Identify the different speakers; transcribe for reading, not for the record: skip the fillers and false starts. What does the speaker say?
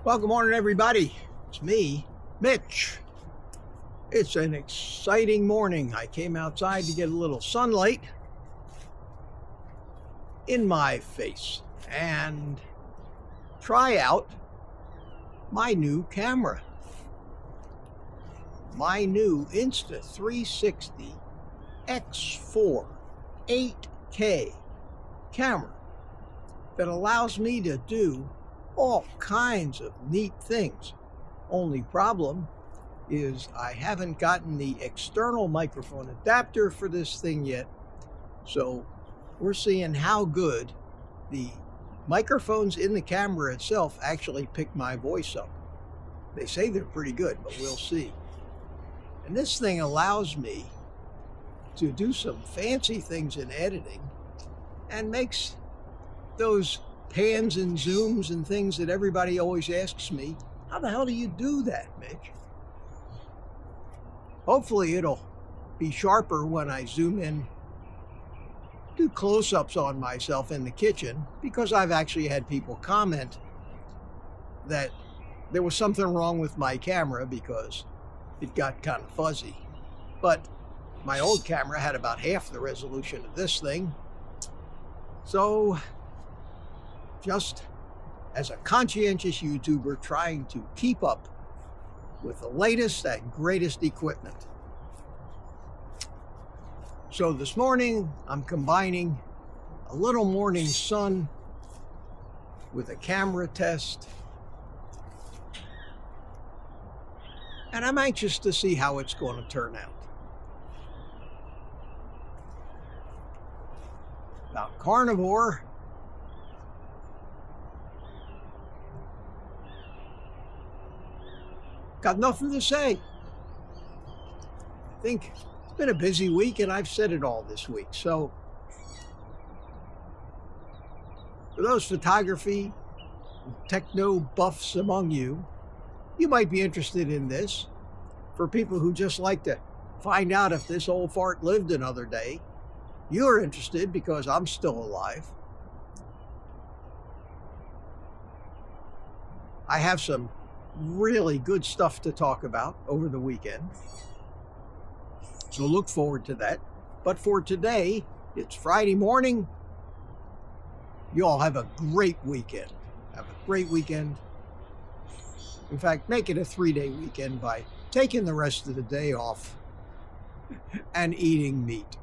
Speaker 1: Well, good morning, everybody. It's me, Mitch. It's an exciting morning. I came outside to get a little sunlight in my face and try out my new camera. My new Insta360 X4 8K camera that allows me to do all kinds of neat things. Only problem is I haven't gotten the external microphone adapter for this thing yet. So we're seeing how good the microphones in the camera itself actually pick my voice up. They say they're pretty good, but we'll see. And this thing allows me to do some fancy things in editing and makes those pans and zooms and things that everybody always asks me, how the hell do you do that, Mitch? Hopefully it'll be sharper when I zoom in, do close-ups on myself in the kitchen, because I've actually had people comment that there was something wrong with my camera because it got kind of fuzzy. But my old camera had about half the resolution of this thing. So just as a conscientious YouTuber trying to keep up with the latest and greatest equipment. So this morning, I'm combining a little morning sun with a camera test. And I'm anxious to see how it's going to turn out. About carnivore, got nothing to say. I think it's been a busy week and I've said it all this week. So for those photography techno buffs among you, you might be interested in this. For people who just like to find out if this old fart lived another day, you're interested because I'm still alive. I have some really good stuff to talk about over the weekend, so look forward to that. But for today, it's Friday morning. You all have a great weekend. Have a great weekend. In fact, make it a 3-day weekend by taking the rest of the day off and eating meat.